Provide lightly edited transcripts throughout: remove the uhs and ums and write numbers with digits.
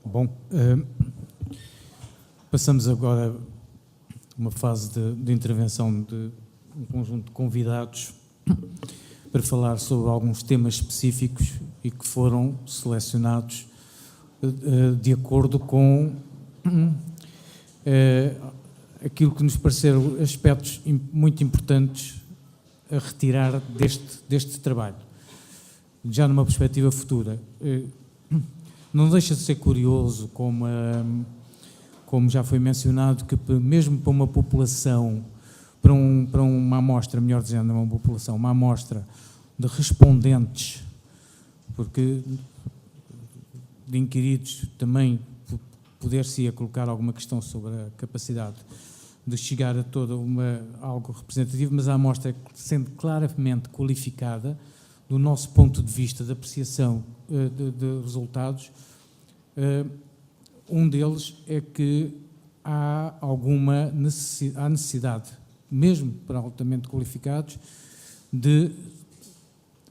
Bom, passamos agora uma fase de intervenção de um conjunto de convidados para falar sobre alguns temas específicos e que foram selecionados de acordo com aquilo que nos pareceram aspectos muito importantes a retirar deste trabalho, já numa perspectiva futura. Não deixa de ser curioso, como já foi mencionado, que mesmo para uma população, para uma amostra, melhor dizendo, uma amostra de respondentes, porque de inquiridos também poder-se-ia colocar alguma questão sobre a capacidade de chegar a algo representativo, mas a amostra, sendo claramente qualificada, do nosso ponto de vista de apreciação de resultados, um deles é que há necessidade, mesmo para altamente qualificados, de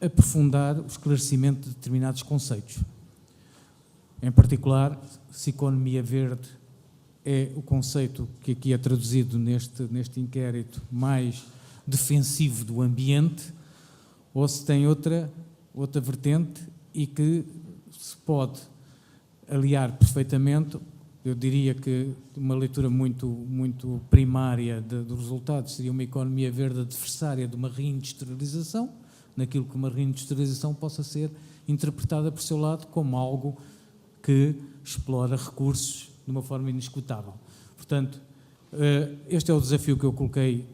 aprofundar o esclarecimento de determinados conceitos. Em particular, se economia verde é o conceito que aqui é traduzido neste inquérito mais defensivo do ambiente, ou se tem outra vertente e que se pode aliar perfeitamente. Eu diria que uma leitura muito primária dos resultados seria uma economia verde adversária de uma reindustrialização, naquilo que uma reindustrialização possa ser interpretada por seu lado como algo que explora recursos de uma forma inesgotável. Portanto, este é o desafio que eu coloquei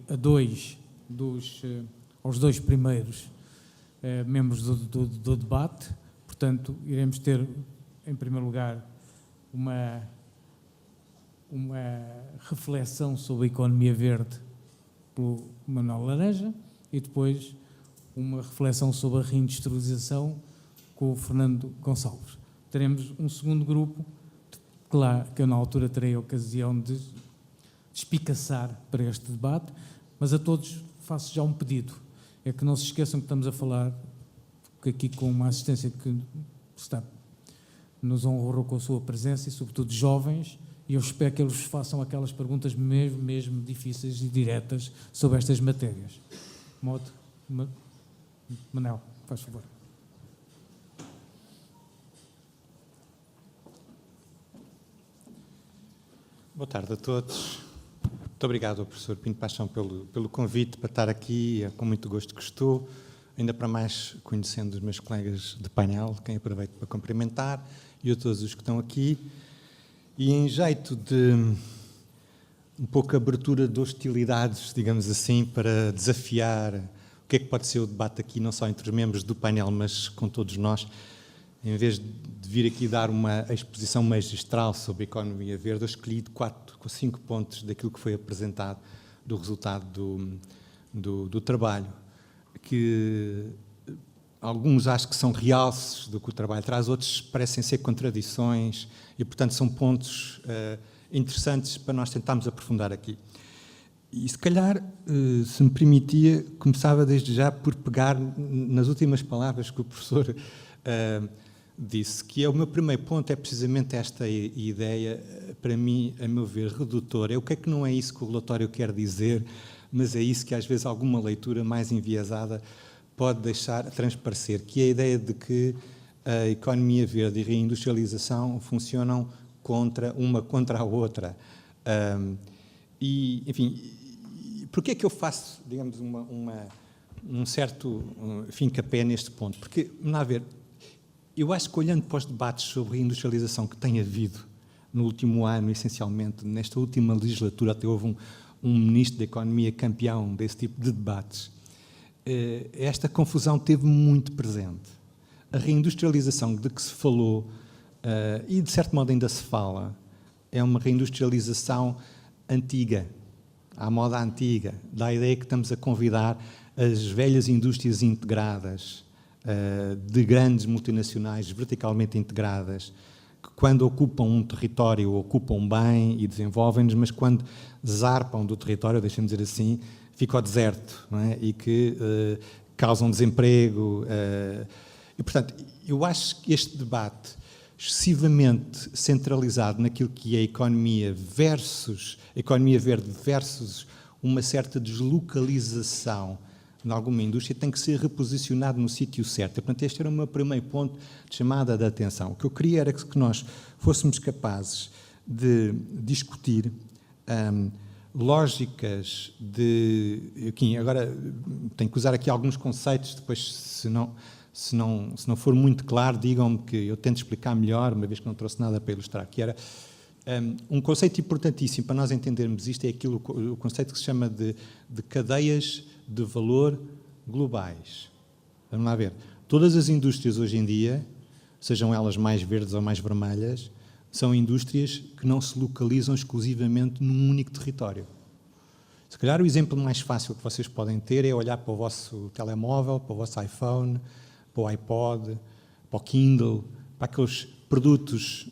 aos dois primeiros membros do debate. Portanto, iremos ter, em primeiro lugar, uma reflexão sobre a economia verde pelo Manuel Laranja e depois uma reflexão sobre a reindustrialização com o Fernando Gonçalves. Teremos um segundo grupo, claro, que eu na altura terei a ocasião de espicaçar para este debate, mas a todos faço já um pedido. É que não se esqueçam que estamos a falar aqui com uma assistência que nos honrou com a sua presença e, sobretudo, jovens, e eu espero que eles façam aquelas perguntas mesmo difíceis e diretas sobre estas matérias. Manel, faz favor. Boa tarde a todos. Muito obrigado ao professor Pinto Paixão pelo convite para estar aqui, com muito gosto que estou, ainda para mais conhecendo os meus colegas de painel, quem aproveito para cumprimentar, e a todos os que estão aqui. E em jeito de um pouco abertura de hostilidades, digamos assim, para desafiar o que é que pode ser o debate aqui, não só entre os membros do painel, mas com todos nós, em vez de vir aqui dar uma exposição magistral sobre a economia verde, eu escolhi 5 pontos daquilo que foi apresentado do resultado do trabalho, que alguns acho que são realces do que o trabalho traz, outros parecem ser contradições e, portanto, são pontos interessantes para nós tentarmos aprofundar aqui. E, se calhar, se me permitia, começava desde já por pegar nas últimas palavras que o professor disse, que é o meu primeiro ponto, é precisamente esta ideia, para mim, a meu ver, redutora. É o que é que não é isso que o relatório quer dizer, mas é isso que às vezes alguma leitura mais enviesada pode deixar transparecer, que é a ideia de que a economia verde e a reindustrialização funcionam contra a outra. E, enfim, porquê é que eu faço, digamos, um certo fincapé neste ponto? Porque, a ver, eu acho que, olhando para os debates sobre reindustrialização que tem havido no último ano, essencialmente, nesta última legislatura, até houve um ministro da Economia campeão desse tipo de debates, esta confusão teve muito presente. A reindustrialização de que se falou, e de certo modo ainda se fala, é uma reindustrialização antiga, à moda antiga, da ideia que estamos a convidar as velhas indústrias integradas, de grandes multinacionais verticalmente integradas, que quando ocupam um território, ocupam bem e desenvolvem-nos, mas quando zarpam do território, deixem-me dizer assim, fica ao deserto, não é? E que causam desemprego. E, portanto, eu acho que este debate excessivamente centralizado naquilo que é a economia verde versus uma certa deslocalização de alguma indústria, tem que ser reposicionado no sítio certo. Portanto, este era o meu primeiro ponto de chamada de atenção. O que eu queria era que nós fôssemos capazes de discutir lógicas de... Aqui, agora, tenho que usar aqui alguns conceitos, depois, se não for muito claro, digam-me que eu tento explicar melhor, uma vez que não trouxe nada para ilustrar, que era um conceito importantíssimo para nós entendermos isto, é o conceito que se chama de cadeias de valor globais. Vamos lá ver. Todas as indústrias hoje em dia, sejam elas mais verdes ou mais vermelhas, são indústrias que não se localizam exclusivamente num único território. Se calhar o exemplo mais fácil que vocês podem ter é olhar para o vosso telemóvel, para o vosso iPhone, para o iPod, para o Kindle, para aqueles produtos,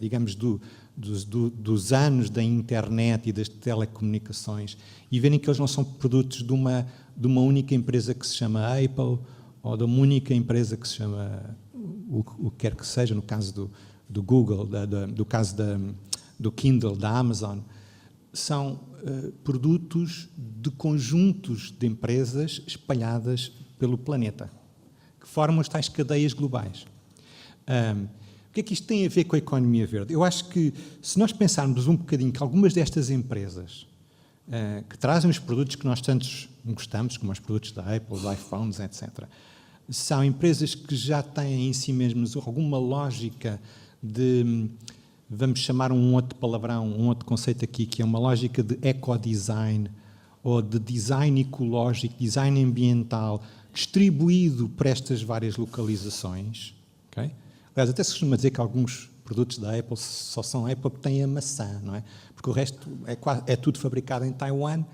digamos, dos anos da internet e das telecomunicações, e verem que eles não são produtos de uma única empresa que se chama Apple, ou de uma única empresa que se chama o que quer que seja, no caso do Google, do caso do Kindle, da Amazon. São produtos de conjuntos de empresas espalhadas pelo planeta, que formam as tais cadeias globais. O que é que isto tem a ver com a economia verde? Eu acho que, se nós pensarmos um bocadinho que algumas destas empresas que trazem os produtos que nós tantos gostamos, como os produtos da Apple, os iPhones, etc., são empresas que já têm em si mesmas alguma lógica de, vamos chamar um outro palavrão, um outro conceito aqui, que é uma lógica de ecodesign, ou de design ecológico, design ambiental, distribuído para estas várias localizações. Okay? Aliás, até se costuma dizer que alguns produtos da Apple só são Apple porque têm a maçã, não é? Porque o resto é tudo fabricado em Taiwan,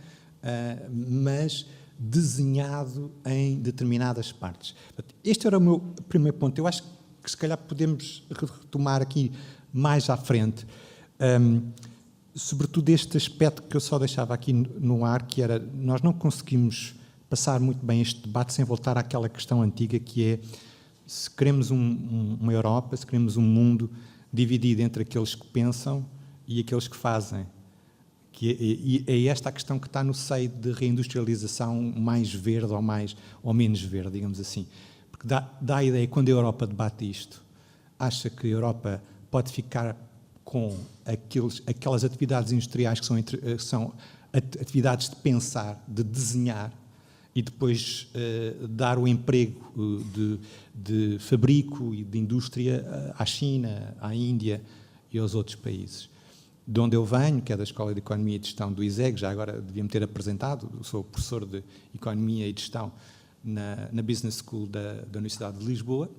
mas desenhado em determinadas partes. Este era o meu primeiro ponto. Eu acho que se calhar podemos retomar aqui mais à frente, sobretudo este aspecto que eu só deixava aqui no ar, que era, nós não conseguimos passar muito bem este debate sem voltar àquela questão antiga, que é, se queremos uma Europa, se queremos um mundo dividido entre aqueles que pensam e aqueles que fazem. E é esta a questão que está no seio de reindustrialização mais verde ou menos verde, digamos assim. Porque dá a ideia, quando a Europa debate isto, acha que a Europa pode ficar com aquelas atividades industriais que são atividades de pensar, de desenhar, e depois dar o emprego de fabrico e de indústria à China, à Índia e aos outros países. De onde eu venho, que é da Escola de Economia e de Gestão do ISEG, já agora devia-me ter apresentado, sou professor de Economia e de Gestão na Business School da Universidade de Lisboa.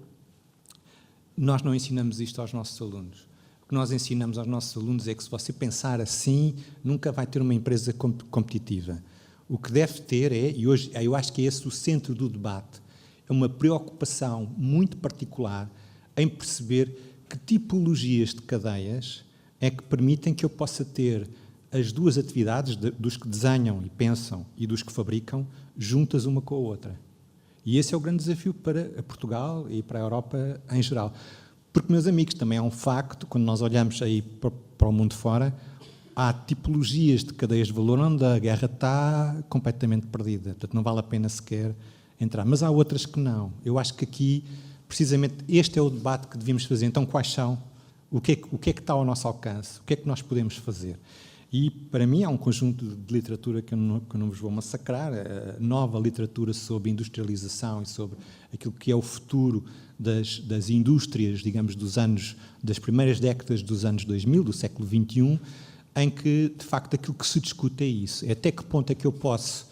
Nós não ensinamos isto aos nossos alunos. O que nós ensinamos aos nossos alunos é que, se você pensar assim, nunca vai ter uma empresa competitiva. O que deve ter e hoje eu acho que é esse o centro do debate, é uma preocupação muito particular em perceber que tipologias de cadeias é que permitem que eu possa ter as duas atividades, dos que desenham e pensam e dos que fabricam, juntas uma com a outra. E esse é o grande desafio para Portugal e para a Europa em geral. Porque, meus amigos, também é um facto, quando nós olhamos aí para o mundo fora, há tipologias de cadeias de valor onde a guerra está completamente perdida. Portanto, não vale a pena sequer entrar. Mas há outras que não. Eu acho que aqui, precisamente, este é o debate que devíamos fazer. Então, quais são? O que é que está ao nosso alcance? O que é que nós podemos fazer? E, para mim, há um conjunto de literatura que eu não vos vou massacrar, a nova literatura sobre industrialização e sobre aquilo que é o futuro das indústrias, digamos, das primeiras décadas dos anos 2000, do século XXI, em que, de facto, aquilo que se discute é isso. É até que ponto é que eu posso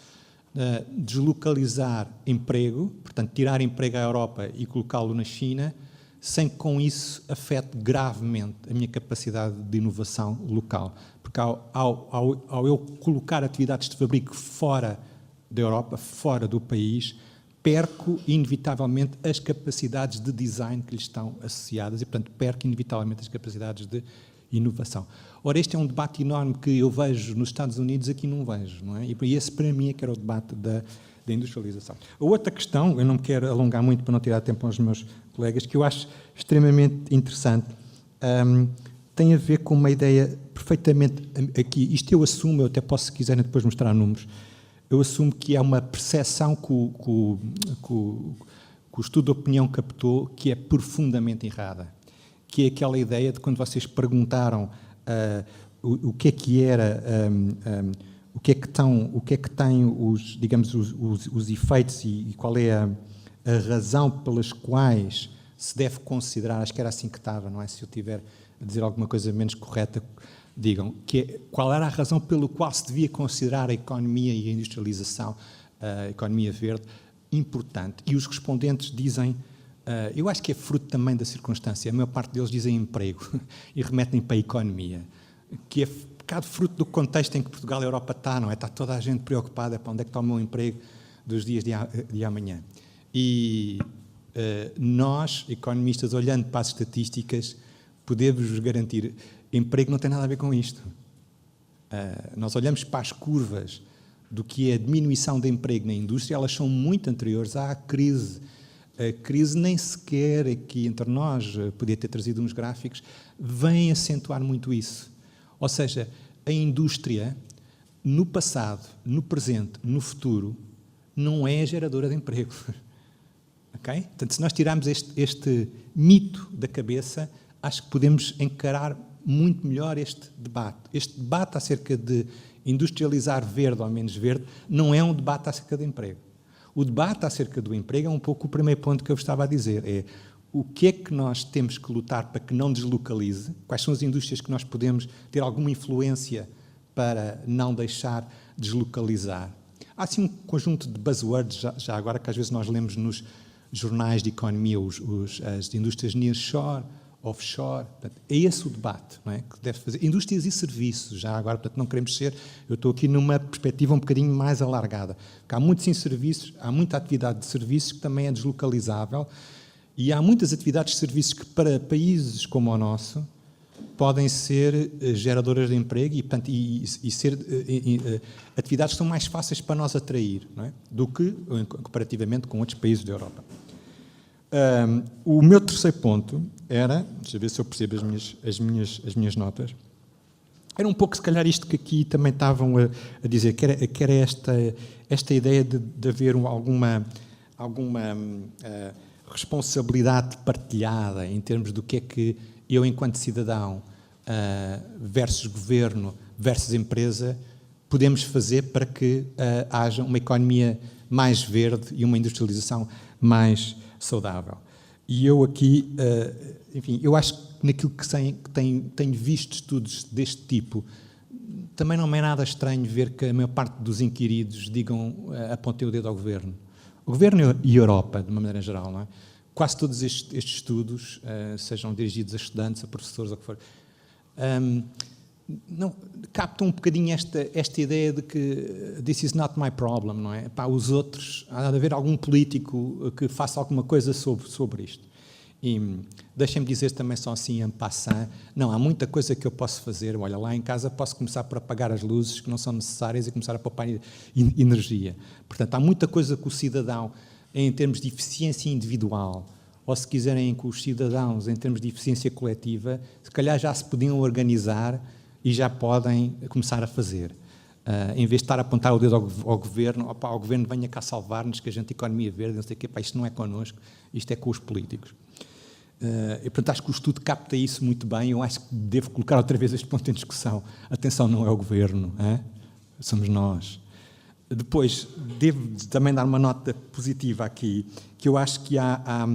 deslocalizar emprego, portanto, tirar emprego à Europa e colocá-lo na China, sem que com isso afete gravemente a minha capacidade de inovação local. Porque ao eu colocar atividades de fabrico fora da Europa, fora do país, perco inevitavelmente as capacidades de design que lhes estão associadas e, portanto, perco inevitavelmente as capacidades de inovação. Ora, este é um debate enorme que eu vejo nos Estados Unidos, aqui não vejo, não é? E esse, para mim, é que era o debate da industrialização. A outra questão, eu não me quero alongar muito para não tirar tempo aos meus colegas, que eu acho extremamente interessante, tem a ver com uma ideia perfeitamente aqui. Isto eu assumo, eu até posso, se quiserem, depois mostrar números. Eu assumo que é uma percepção que o estudo de opinião captou que é profundamente errada. Que é aquela ideia de quando vocês perguntaram o que era, o que é que tem os, digamos, os efeitos e qual é a razão pelas quais se deve considerar, acho que era assim que estava, não é? Se eu tiver a dizer alguma coisa menos correta, digam, qual era a razão pela qual se devia considerar a economia e a industrialização, a economia verde, importante. E os respondentes dizem, eu acho que é fruto também da circunstância, a maior parte deles dizem emprego e remetem para a economia, que é um bocado fruto do contexto em que Portugal e a Europa está, não é? Está toda a gente preocupada para onde é que está o meu emprego dos dias de amanhã. E nós, economistas, olhando para as estatísticas, podemos-vos garantir, emprego não tem nada a ver com isto. Nós olhamos para as curvas do que é a diminuição de emprego na indústria, elas são muito anteriores à crise. A crise nem sequer, aqui entre nós, podia ter trazido uns gráficos, vem acentuar muito isso. Ou seja, a indústria, no passado, no presente, no futuro, não é geradora de emprego. Okay? Portanto, se nós tirarmos este mito da cabeça, acho que podemos encarar muito melhor este debate. Este debate acerca de industrializar verde ou menos verde não é um debate acerca de emprego. O debate acerca do emprego é um pouco o primeiro ponto que eu estava a dizer. É o que é que nós temos que lutar para que não deslocalize, quais são as indústrias que nós podemos ter alguma influência para não deixar deslocalizar. Há assim um conjunto de buzzwords, já agora, que às vezes nós lemos nos jornais de economia, as indústrias nearshore, offshore, portanto, é esse o debate, não é? Que deve fazer. Indústrias e serviços, já agora, portanto, não queremos ser, eu estou aqui numa perspectiva um bocadinho mais alargada, porque há muitos serviços, há muita atividade de serviços que também é deslocalizável e há muitas atividades de serviços que para países como o nosso podem ser geradoras de emprego e, portanto, e ser atividades que são mais fáceis para nós atrair, não é? Do que comparativamente com outros países da Europa. O meu terceiro ponto era, deixa eu ver se eu percebo as minhas notas, era um pouco, se calhar, isto que aqui também estavam a dizer, que era esta ideia de haver alguma responsabilidade partilhada em termos do que é que eu, enquanto cidadão, versus governo, versus empresa, podemos fazer para que haja uma economia mais verde e uma industrialização mais saudável. E eu aqui, enfim, eu acho que naquilo que tenho visto estudos deste tipo, também não é nada estranho ver que a maior parte dos inquiridos apontem o dedo ao Governo. O Governo e a Europa, de uma maneira geral, não é? Quase todos estes estudos, sejam dirigidos a estudantes, a professores, ou o que for, não, captam um bocadinho esta ideia de que this is not my problem, não é? Pá, os outros, há de haver algum político que faça alguma coisa sobre isto. E deixem-me dizer também só assim, en passant, não, há muita coisa que eu posso fazer. Olha, lá em casa posso começar por apagar as luzes que não são necessárias e começar a poupar energia. Portanto, há muita coisa que o cidadão, em termos de eficiência individual, ou se quiserem com os cidadãos, em termos de eficiência coletiva, se calhar já se podiam organizar e já podem começar a fazer. Em vez de estar a apontar o dedo ao Governo, opa, o Governo venha cá salvar-nos, que a gente economia verde, não sei o quê, pá, isto não é connosco, isto é com os políticos. E, portanto, acho que o estudo capta isso muito bem. Eu acho que devo colocar outra vez este ponto em discussão. Atenção, não é o Governo, somos nós. Depois, devo também dar uma nota positiva aqui, que eu acho que há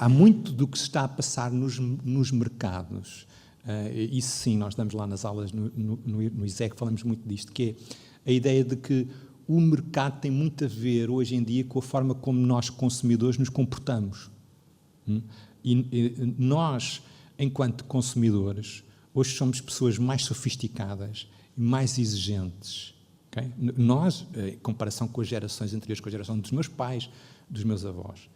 muito do que se está a passar nos mercados. Isso sim, nós damos lá nas aulas no ISEC, falamos muito disto, que é a ideia de que o mercado tem muito a ver, hoje em dia, com a forma como nós, consumidores, nos comportamos. E nós, enquanto consumidores, hoje somos pessoas mais sofisticadas e mais exigentes. Okay? Nós, em comparação com as gerações anteriores, com a geração dos meus pais, dos meus avós.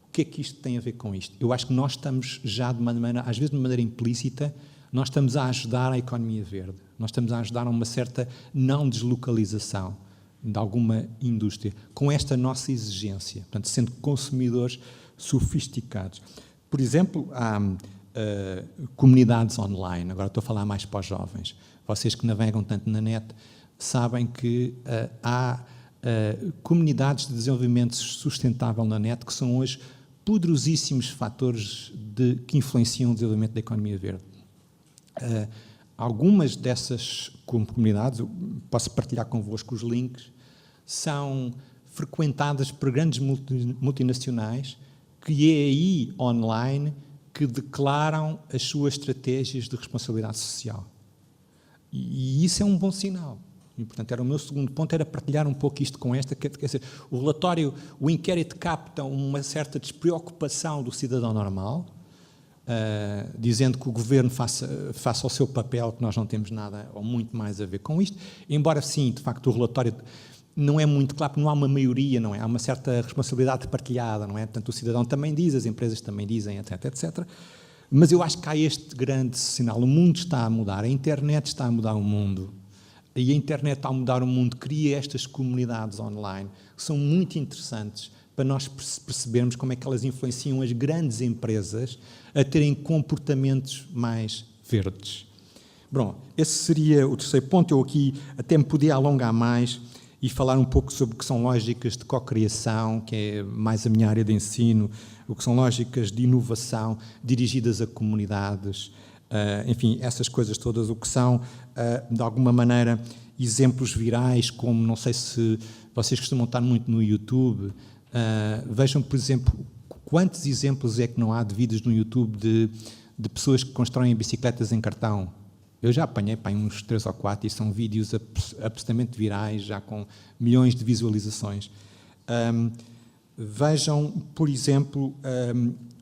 O que é que isto tem a ver com isto? Eu acho que nós estamos já, de uma maneira, às vezes de uma maneira implícita, nós estamos a ajudar a economia verde. Nós estamos a ajudar a uma certa não deslocalização de alguma indústria, com esta nossa exigência, portanto, sendo consumidores sofisticados. Por exemplo, há comunidades online, agora estou a falar mais para os jovens. Vocês que navegam tanto na net sabem que há comunidades de desenvolvimento sustentável na net que são hoje poderosíssimos fatores que influenciam o desenvolvimento da economia verde. Algumas dessas comunidades, eu posso partilhar convosco os links, são frequentadas por grandes multinacionais que é aí online que declaram as suas estratégias de responsabilidade social. E isso é um bom sinal. E, portanto, era o meu segundo ponto, era partilhar um pouco isto com esta, quer dizer, o relatório, o inquérito capta uma certa despreocupação do cidadão normal, dizendo que o governo faça o seu papel, que nós não temos nada ou muito mais a ver com isto, embora sim, de facto, o relatório não é muito claro, porque não há uma maioria, não é? Há uma certa responsabilidade partilhada, não é? Portanto, o cidadão também diz, as empresas também dizem, etc, etc. Mas eu acho que há este grande sinal, o mundo está a mudar, a internet está a mudar o mundo, e a internet, ao mudar o mundo, cria estas comunidades online, que são muito interessantes para nós percebermos como é que elas influenciam as grandes empresas a terem comportamentos mais verdes. Bom, esse seria o terceiro ponto. Eu aqui até me podia alongar mais e falar um pouco sobre o que são lógicas de cocriação, que é mais a minha área de ensino, o que são lógicas de inovação dirigidas a comunidades, enfim, essas coisas todas, o que são, de alguma maneira, exemplos virais, como, não sei se vocês costumam estar muito no YouTube, vejam, por exemplo, quantos exemplos é que não há de vídeos no YouTube de pessoas que constroem bicicletas em cartão. Eu já apanhei uns 3 ou 4 e são vídeos absolutamente virais, já com milhões de visualizações. Vejam, por exemplo,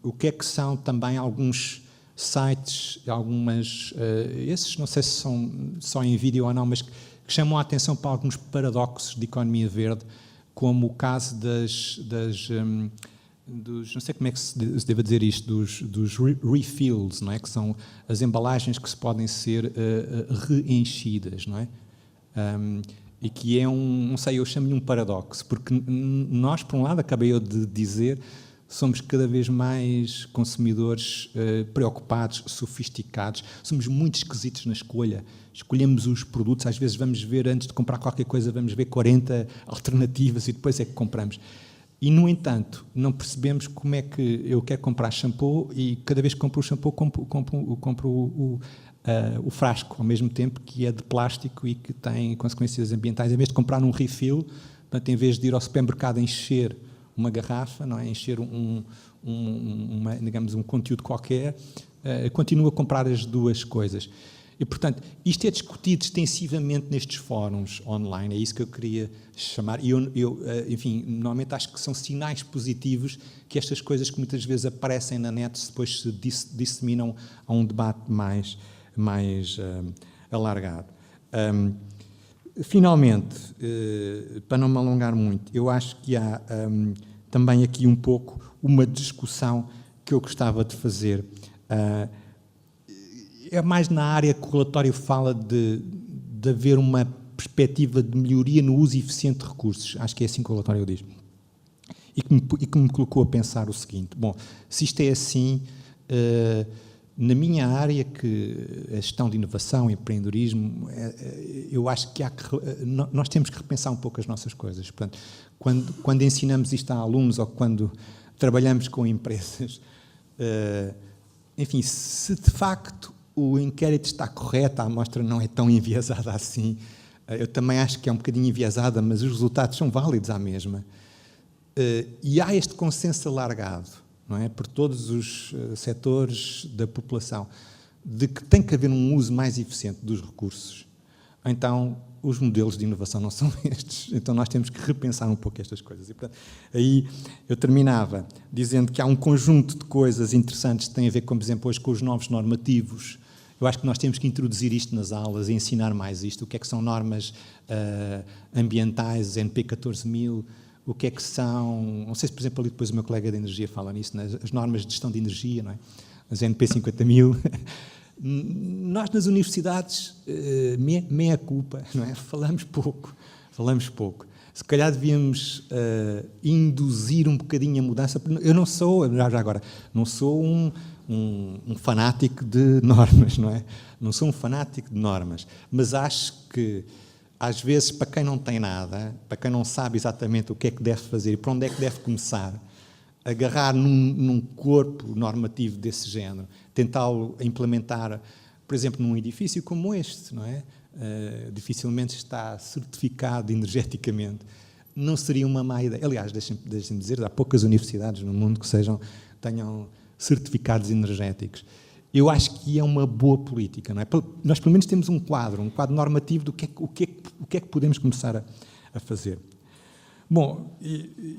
o que é que são também alguns sites, esses não sei se são só em vídeo ou não, mas que chamam a atenção para alguns paradoxos de economia verde, como o caso não sei como é que se deve dizer isto, dos refills, não é? Que são as embalagens que se podem ser reenchidas, não é? E que é não sei, eu chamo-lhe um paradoxo, porque nós, por um lado, acabei eu de dizer, somos cada vez mais consumidores preocupados, sofisticados, somos muito esquisitos na escolha, escolhemos os produtos, às vezes vamos ver, antes de comprar qualquer coisa, vamos ver 40 alternativas e depois é que compramos. E, no entanto, não percebemos como é que eu quero comprar shampoo e cada vez que compro o shampoo compro o frasco ao mesmo tempo, que é de plástico e que tem consequências ambientais. Em vez de comprar um refill, portanto, em vez de ir ao supermercado encher uma garrafa, não é? Encher digamos, um conteúdo qualquer, continuo a comprar as duas coisas. E, portanto, isto é discutido extensivamente nestes fóruns online, é isso que eu queria chamar, e eu, enfim, normalmente acho que são sinais positivos que estas coisas que muitas vezes aparecem na net depois se disseminam a um debate mais alargado. Finalmente, para não me alongar muito, eu acho que há também aqui um pouco uma discussão que eu gostava de fazer. É mais na área que o relatório fala de haver uma perspectiva de melhoria no uso eficiente de recursos. Acho que é assim que o relatório diz. E que me colocou a pensar o seguinte: bom, se isto é assim, na minha área, que a gestão de inovação, empreendedorismo, eu acho que nós temos que repensar um pouco as nossas coisas. Portanto, quando ensinamos isto a alunos ou quando trabalhamos com empresas, enfim, se de facto o inquérito está correto, a amostra não é tão enviesada assim, eu também acho que é um bocadinho enviesada, mas os resultados são válidos à mesma. E há este consenso alargado, não é, por todos os setores da população, de que tem que haver um uso mais eficiente dos recursos. Então, os modelos de inovação não são estes. Então, nós temos que repensar um pouco estas coisas. E, portanto, aí eu terminava dizendo que há um conjunto de coisas interessantes que têm a ver, como, por exemplo, hoje com os novos normativos. Eu acho que nós temos que introduzir isto nas aulas e ensinar mais isto. O que é que são normas ambientais, NP 14000, o que é que são... Não sei se, por exemplo, ali depois o meu colega de energia fala nisso, né? As normas de gestão de energia, não é? As NP 50000. Nós, nas universidades, meia culpa, não é? Falamos pouco. Se calhar devíamos induzir um bocadinho a mudança. Eu não sou, já agora, não sou um fanático de normas, não é? Não sou um fanático de normas, mas acho que, às vezes, para quem não tem nada, para quem não sabe exatamente o que é que deve fazer e para onde é que deve começar, agarrar num corpo normativo desse género, tentá-lo implementar, por exemplo, num edifício como este, não é? Dificilmente está certificado energeticamente, não seria uma má ideia. Aliás, deixem-me dizer, há poucas universidades no mundo que tenham certificados energéticos. Eu acho que é uma boa política, não é? Nós, pelo menos, temos um quadro normativo do que é que podemos começar a fazer. Bom,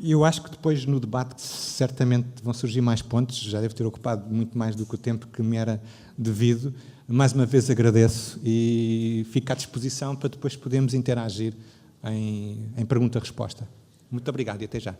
eu acho que depois, no debate, certamente vão surgir mais pontos, já devo ter ocupado muito mais do que o tempo que me era devido. Mais uma vez agradeço e fico à disposição para depois podermos interagir em pergunta-resposta. Muito obrigado e até já.